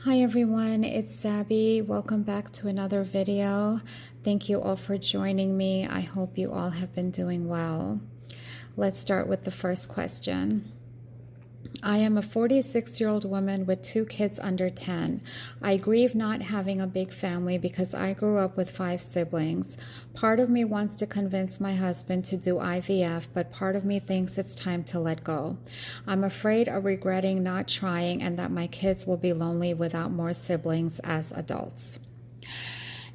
Hi everyone, it's Sabby. Welcome back to another video. Thank you all for joining me. I hope you all have been doing well. Let's start with the first question. I am a 46-year-old woman with 2 kids under 10. I grieve not having a big family because I grew up with 5 siblings. Part of me wants to convince my husband to do IVF, but part of me thinks it's time to let go. I'm afraid of regretting not trying and that my kids will be lonely without more siblings as adults.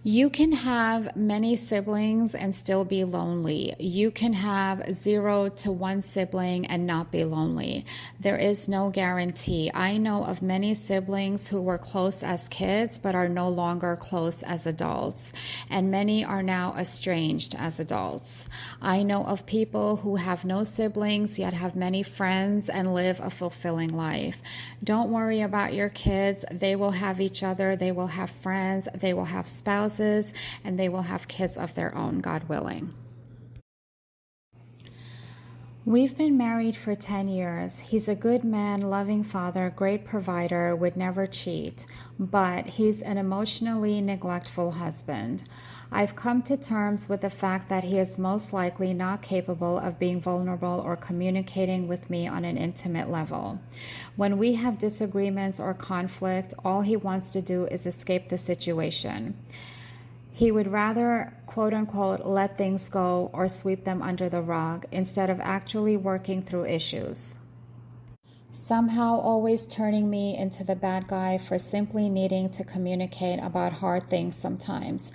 You can have many siblings and still be lonely. You can have 0 to 1 sibling and not be lonely. There is no guarantee. I know of many siblings who were close as kids but are no longer close as adults, and many are now estranged as adults. I know of people who have no siblings yet have many friends and live a fulfilling life. Don't worry about your kids. They will have each other. They will have friends. They will have spouses. And they will have kids of their own, God willing. We've been married for 10 years. He's a good man, loving father, great provider, would never cheat, but he's an emotionally neglectful husband. I've come to terms with the fact that he is most likely not capable of being vulnerable or communicating with me on an intimate level. When we have disagreements or conflict, all he wants to do is escape the situation. He would rather, quote unquote, let things go or sweep them under the rug instead of actually working through issues. Somehow always turning me into the bad guy for simply needing to communicate about hard things sometimes.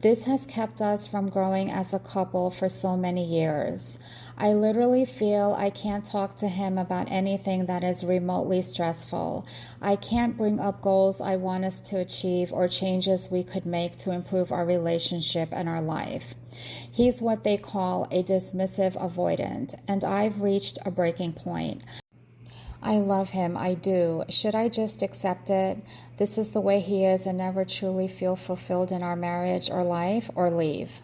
This has kept us from growing as a couple for so many years. I literally feel I can't talk to him about anything that is remotely stressful. I can't bring up goals I want us to achieve or changes we could make to improve our relationship and our life. He's what they call a dismissive avoidant, and I've reached a breaking point. I love him, I do. Should I just accept it? This is the way he is and never truly feel fulfilled in our marriage or life, or leave?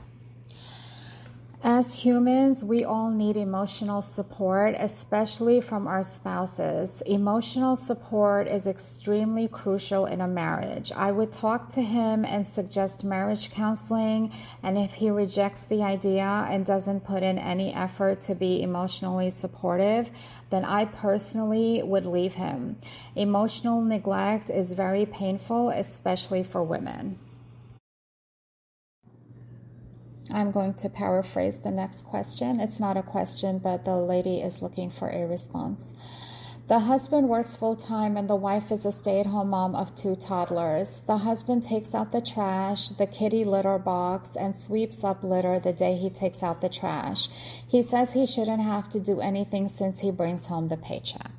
As humans, we all need emotional support, especially from our spouses. Emotional support is extremely crucial in a marriage. I would talk to him and suggest marriage counseling, and if he rejects the idea and doesn't put in any effort to be emotionally supportive, then I personally would leave him. Emotional neglect is very painful, especially for women. I'm going to paraphrase the next question. It's not a question, but the lady is looking for a response. The husband works full-time and the wife is a stay-at-home mom of 2 toddlers. The husband takes out the trash, the kitty litter box, and sweeps up litter the day he takes out the trash. He says he shouldn't have to do anything since he brings home the paycheck.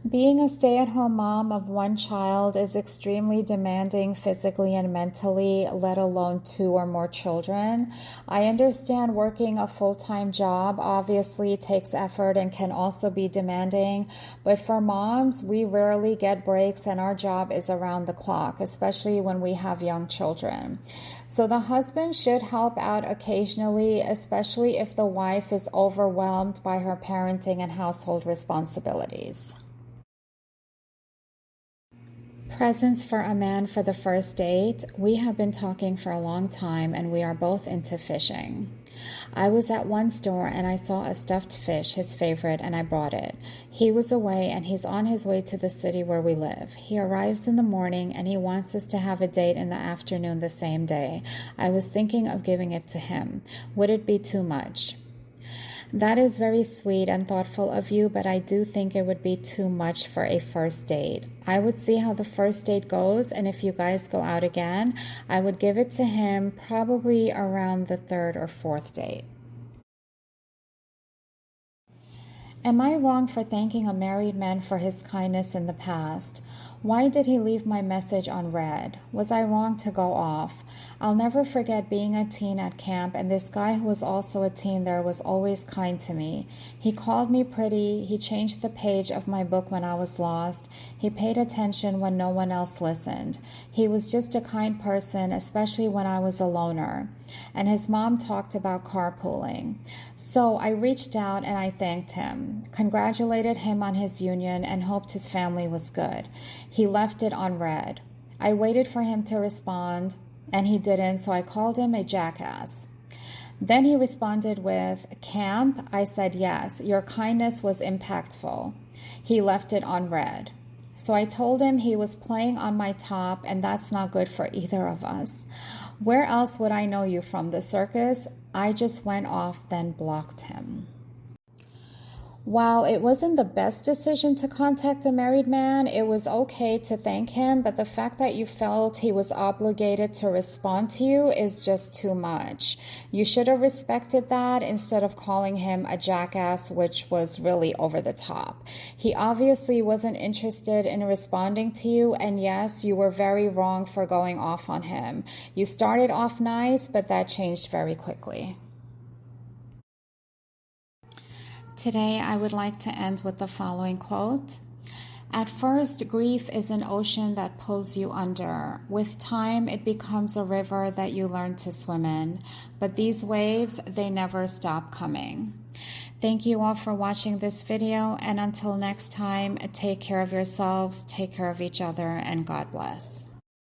Being a stay-at-home mom of 1 child is extremely demanding physically and mentally, let alone 2 or more children. I understand working a full-time job obviously takes effort and can also be demanding, but for moms, we rarely get breaks and our job is around the clock, especially when we have young children. So the husband should help out occasionally, especially if the wife is overwhelmed by her parenting and household responsibilities. Presents for a man for the first date. We have been talking for a long time and we are both into fishing. I was at one store and I saw a stuffed fish, his favorite, and I bought it. He was away and he's on his way to the city where we live. He arrives in the morning and he wants us to have a date in the afternoon the same day. I was thinking of giving it to him. Would it be too much? That is very sweet and thoughtful of you, but I do think it would be too much for a first date. I would see how the first date goes, and if you guys go out again, I would give it to him probably around the 3rd or 4th date. Am I wrong for thanking a married man for his kindness in the past? Why did he leave my message unread? Was I wrong to go off? I'll never forget being a teen at camp, and this guy who was also a teen there was always kind to me. He called me pretty. He changed the page of my book when I was lost. He paid attention when no one else listened. He was just a kind person, especially when I was a loner. And his mom talked about carpooling. So I reached out and I thanked him, congratulated him on his union, and hoped his family was good. He left it on red. I waited for him to respond, and he didn't, so I called him a jackass. Then he responded with, "Camp?" I said, "Yes, your kindness was impactful." He left it on red. So I told him he was playing on my top, and that's not good for either of us. Where else would I know you from? The circus? I just went off, then blocked him. While it wasn't the best decision to contact a married man, it was okay to thank him, but the fact that you felt he was obligated to respond to you is just too much. You should have respected that instead of calling him a jackass, which was really over the top. He obviously wasn't interested in responding to you, and yes, you were very wrong for going off on him. You started off nice, but that changed very quickly. Today, I would like to end with the following quote. At first, grief is an ocean that pulls you under. With time, it becomes a river that you learn to swim in. But these waves, they never stop coming. Thank you all for watching this video, and until next time, take care of yourselves, take care of each other, and God bless.